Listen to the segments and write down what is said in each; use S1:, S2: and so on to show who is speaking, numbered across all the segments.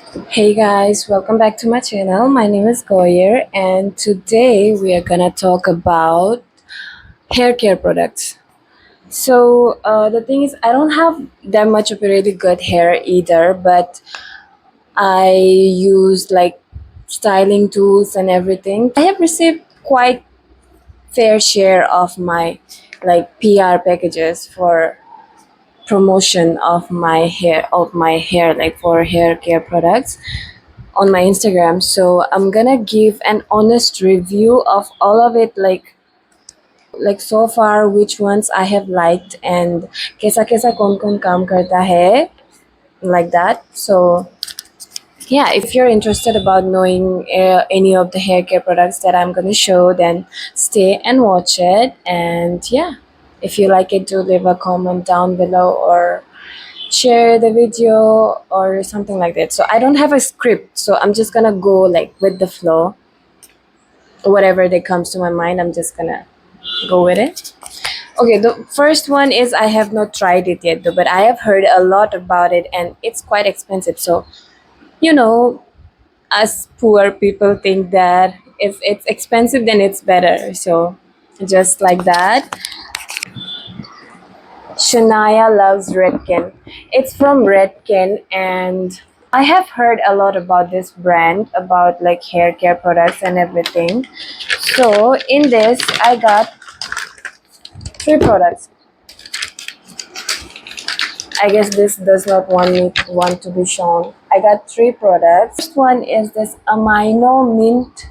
S1: Hey guys, welcome back to my channel. My name is Goyer, and today we are gonna talk about hair care products. The thing is, I don't have that much of a really good hair either, but I use like styling tools and everything. I have received quite fair share of my like PR packages for promotion of my hair like for hair care products on my Instagram. So I'm gonna give an honest review of all of it, like so far which ones I have liked and kaisa kaisa kon kaam karta hai, like that. So yeah, if you're interested about knowing any of the hair care products that I'm gonna show, then stay and watch it. And yeah, if you like it, do leave a comment down below or share the video or something like that. So I don't have a script, so I'm just gonna go like with the flow. Whatever that comes to my mind, I'm just gonna go with it. Okay, the first one is I have not tried it yet though, but I have heard a lot about it and it's quite expensive. So, you know, us poor people think that if it's expensive then it's better. So just like that. Shania loves Redken. It's from Redken, and I have heard a lot about this brand, about like hair care products and everything. So in this, I got three products. I guess this does not want to be shown. I got three products. First one is this Amino Mint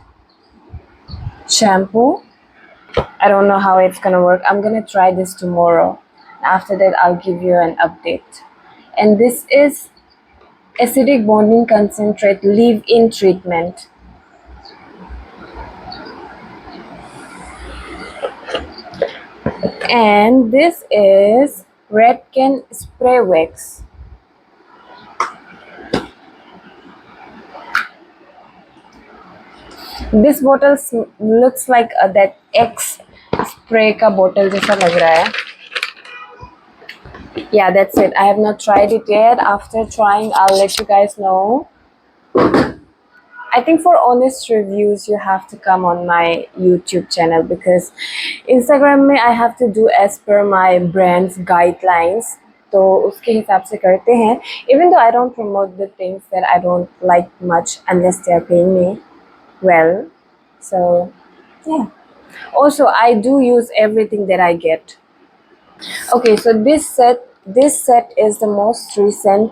S1: shampoo. I don't know how it's gonna work. I'm gonna try this tomorrow. After that, I'll give you an update. And this is acidic bonding concentrate leave-in treatment. And this is Redken spray wax. This bottle looks like that X spray का bottle जैसा लग रहा है. Yeah, that's it. I have not tried it yet. After trying, I'll let you guys know. I think for honest reviews, you have to come on my YouTube channel because Instagram में I have to do as per my brand's guidelines. तो उसके हिसाब से करते हैं. Even though I don't promote the things that I don't like much unless they are paying me well. So yeah. Also, I do use everything that I get. Okay, so this set is the most recent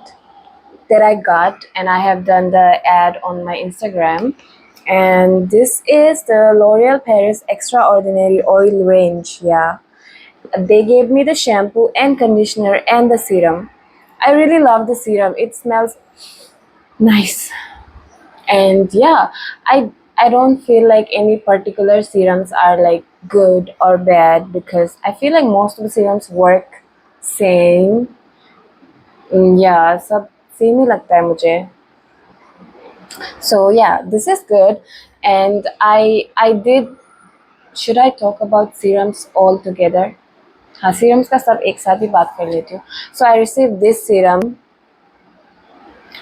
S1: that I got, and I have done the ad on my Instagram. And this is the L'Oreal Paris Extraordinary Oil Range. Yeah, they gave me the shampoo and conditioner and the serum. I really love the serum. It smells nice. And yeah, I don't feel like any particular serums are like good or bad because I feel like most of the serums work same. Yeah, सब same ही लगता है मुझे. So yeah, this is good. And I did. Should I talk about serums all together? हाँ, serums का सब एक साथ ही बात कर लेती हूँ. So I received this serum.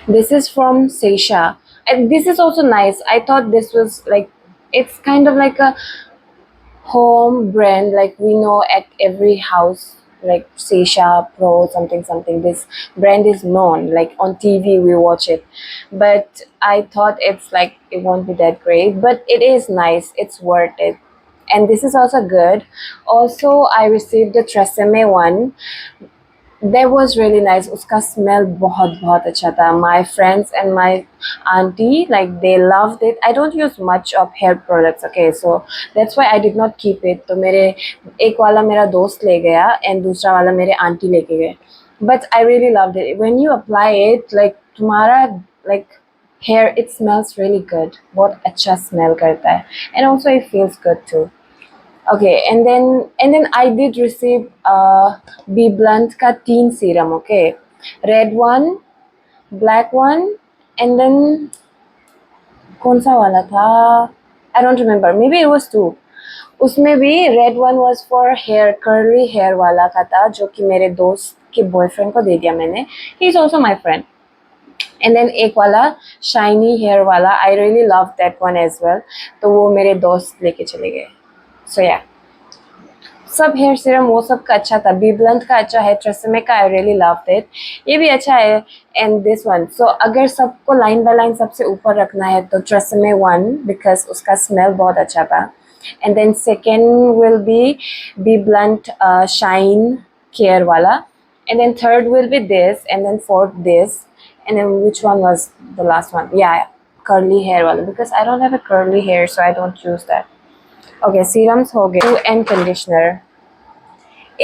S1: This is from Seisha. And this is also nice. I thought this was like, it's kind of like a home brand, like we know at every house, like Seisha Pro something something. This brand is known, like on TV we watch it. But I thought it's like it won't be that great, but it is nice. It's worth it. And this is also good. Also, I received the Tresemme one. That was really nice. Uska smell बहुत अच्छा था. My friends and my auntie, like they loved it. I don't use much of hair products, okay, so that's why I did not keep it. तो मेरे एक वाला मेरा दोस्त ले गया and दूसरा वाला मेरे auntie लेके गए. But I really loved it. When you apply it, like तुम्हारा like hair, it smells really good. बहुत अच्छा smell करता है. And also it feels good too. Okay, and then I did receive B Blunt ka teen serum. Okay, red one, black one, and then कौन सा वाला था? I don't remember. Maybe it was two. उसमें भी red one was for hair, curly hair वाला का था जो कि मेरे दोस्त के boyfriend को दे दिया मैंने. He's also my friend. And then एक वाला शाइनी हेयर वाला, I really love that one as well, तो वो मेरे दोस्त लेके चले गए. सो या, सब हेयर सीरम वो सब का अच्छा था. बी ब्लंट का अच्छा है, ट्रेसेमे का आई रियली लव इट, ये भी अच्छा है. एंड दिस वन, सो अगर सबको लाइन बाय लाइन सबसे ऊपर रखना है तो ट्रेसेमे वन, बिकॉज उसका स्मेल बहुत अच्छा था. And then second will be Bblunt shine care वाला. And then third will be this, and then fourth this, and then which one was the last one? Yeah, curly hair wala, because I don't have a curly hair, so I don't use that. Okay, serums ho gaye. And conditioner.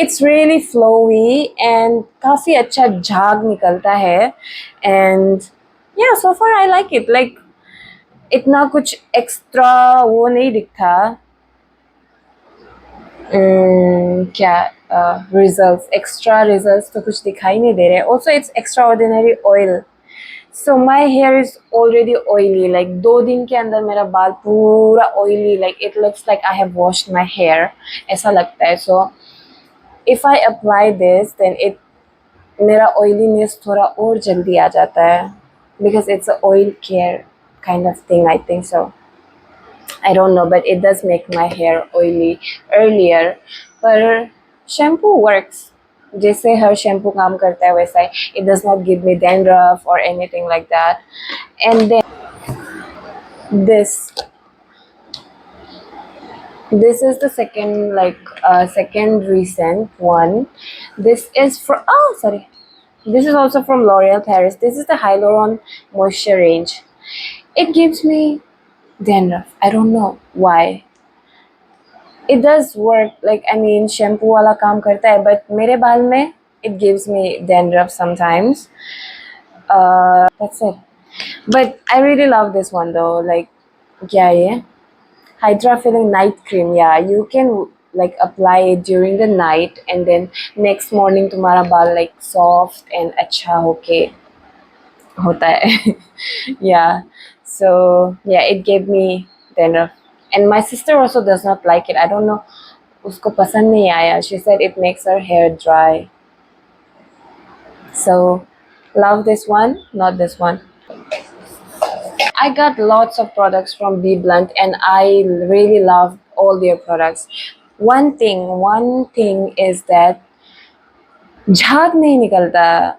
S1: It's really flowy and काफी अच्छा झाग निकलता है. And yeah, so far I like it. Like इतना कुछ extra वो नहीं दिखता. क्या रिजल्ट्स, एक्स्ट्रा रिजल्ट्स तो कुछ दिखाई नहीं दे रहे. Also it's extraordinary oil, so my hair is already oily. Like 2 दिन के अंदर मेरा बाल पूरा oily, like it looks like I have washed my hair, ऐसा लगता है. So if I apply this then it, मेरा ऑयलीनेस थोड़ा और जल्दी आ जाता है, because it's a oil care kind of thing, I think so. I don't know, but it does make my hair oily earlier. पर shampoo works. जैसे हर shampoo काम करता है वैसा ही. It does not give me dandruff or anything like that. And then this is the second recent one. This is this is also from L'Oreal Paris. This is the Hyaluron Moisture range. It gives me dandruff. I don't know why. It does work, like I mean shampoo वाला काम करता है, but मेरे बाल में it gives me dandruff sometimes. That's it. But I really love this one though. Like क्या ये Hydra Filling Night Cream. Yeah, you can like apply it during the night, and then next morning तुम्हारा बाल like soft and अच्छा होके होता है. Yeah, so yeah, it gave me dandruff. And my sister also does not like it. I don't know, उसको पसंद नहीं आया. She said it makes her hair dry. So love this one, not this one. I got lots of products from Be Blunt, and I really love all their products. One thing is that झाग नहीं निकलता.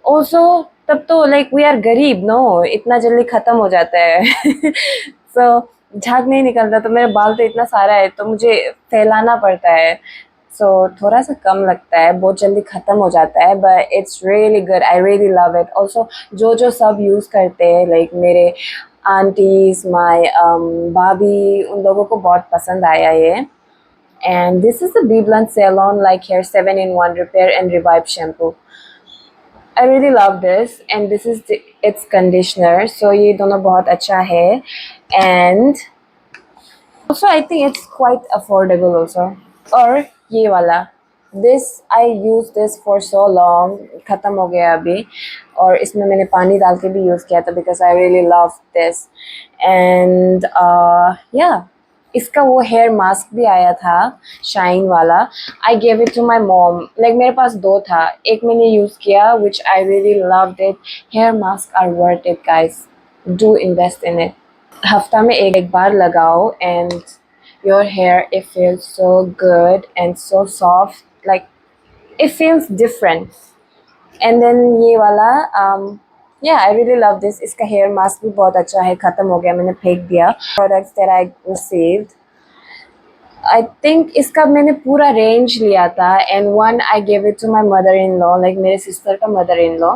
S1: Also तब तो like we are गरीब, no, इतना जल्दी खत्म हो जाता है. So झाग नहीं निकलता, तो मेरे बाल तो इतना सारा है तो मुझे फैलाना पड़ता है. सो थोड़ा सा कम लगता है, बहुत जल्दी ख़त्म हो जाता है. But it's really good, I really love it. Also जो सब यूज़ करते हैं, लाइक मेरे आंटीज, माई भाभी, उन लोगों को बहुत पसंद आया ये. And this is the Bblunt salon like hair 7-in-1 repair and revive shampoo. I really love this, and this is its conditioner. So ये दोनों बहुत अच्छा है, and also I think it's quite affordable also. और ये वाला, this I used this for so long, खत्म हो गया अभी, और इसमें मैंने पानी डाल के भी यूज़ किया था because I really love this. And yeah, इसका वो हेयर मास्क भी आया था शाइन वाला. I gave it to my mom. Like मेरे पास 2 था, एक मैंने यूज़ किया which I really loved it. Hair mask are worth it guys, do invest in it. हफ्ता में एक बार लगाओ and your hair it feels so good and so soft, like it feels different. And then ये वाला yeah, I really love this. इसका hair mask भी बहुत अच्छा है, ख़त्म हो गया, मैंने फेंक दिया. Products that I received, I think इसका मैंने पूरा रेंज लिया था, and one I gave it to my mother-in-law, like मेरे sister का mother-in-law,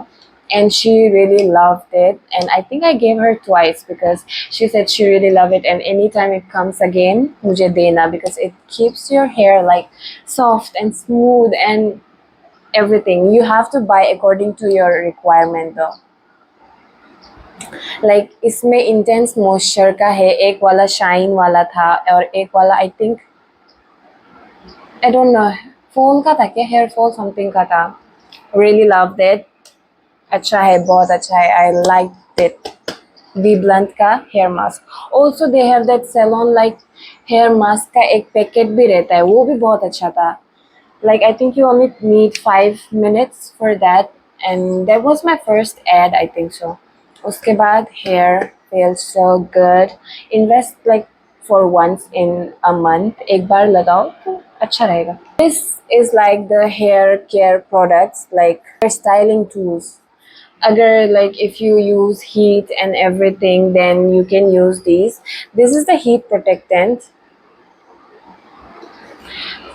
S1: and she really loved it. And I think I gave her twice because she said she really loved it, and anytime it comes again मुझे देना, because it keeps your hair like soft and smooth and everything. You have to buy according to your requirement though. Like इसमें intense moisture का है, एक वाला shine वाला था, और एक वाला I think I don't know phone का था क्या, हेयर फॉल समथिंग का था. Really love that. अच्छा है, बहुत अच्छा है. I like that. B blunt का hair mask. Also they have that salon like hair mask का एक पैकेट भी रहता है, वो भी बहुत अच्छा था. Like I think you only need 5 minutes for that, and that was my first ad, I think so. उसके बाद hair feels so good. Invest like for once in a month. एक बार लगाओ तो अच्छा रहेगा. This is like the hair care products, like styling tools. Agar like if you use heat and everything, then you can use these. This is the heat protectant.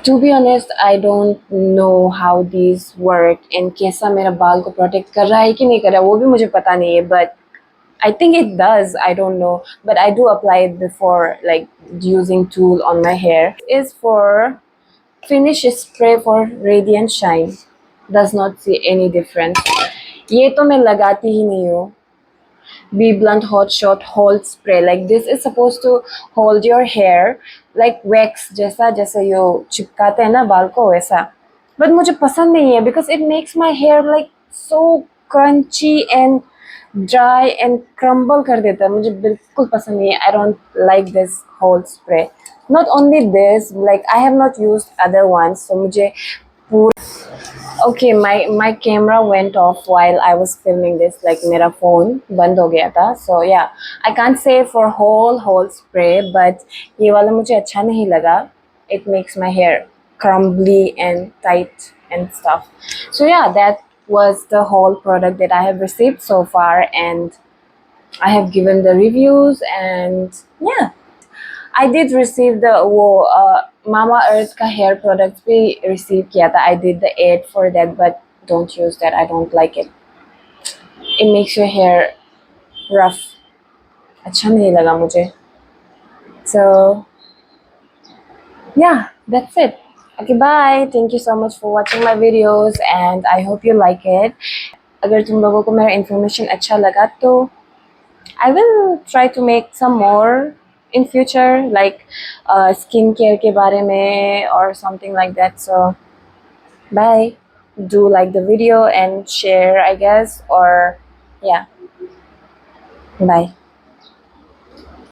S1: To be honest, I don't know how these work and कैसा मेरा बाल को protect कर रहा है कि नहीं कर रहा है वो भी मुझे पता नहीं है, but I think it does. I don't know, but I do apply it before, like using tool on my hair. Is for finish spray for radiant shine. Does not see any difference. ये तो मैं लगाती ही नहीं हूँ. Be Blunt Hot Shot Hold Spray. Like this is supposed to hold your hair like wax जैसा जैसे यो चिपकाते हैं ना बाल को वैसा. But मुझे पसंद नहीं है because it makes my hair like so crunchy and dry and crumble कर देता है. मुझे बिल्कुल पसंद नहीं है. I don't like this hold spray. Not only this, like I have not used other ones, so मुझे Okay, my camera went off while I was filming this. Like मेरा phone बंद हो गया था. So yeah, I can't say for whole spray, but ये वाला मुझे अच्छा नहीं लगा. It makes my hair crumbly and tight and stuff. So yeah, that was the whole product that I have received so far, and I have given the reviews, and yeah. I did receive the वो Mama Earth का hair products भी receive किया था. I did the ad for that, but don't use that. I don't like it. It makes your hair rough. अच्छा नहीं लगा मुझे. So yeah, that's it. Okay, bye. Thank you so much for watching my videos, and I hope you like it. अगर तुम लोगों को मेरा information अच्छा लगा तो I will try to make some more in future, like skincare के बारे में or something like that. So bye. Do like the video and share, I guess, or yeah. Bye.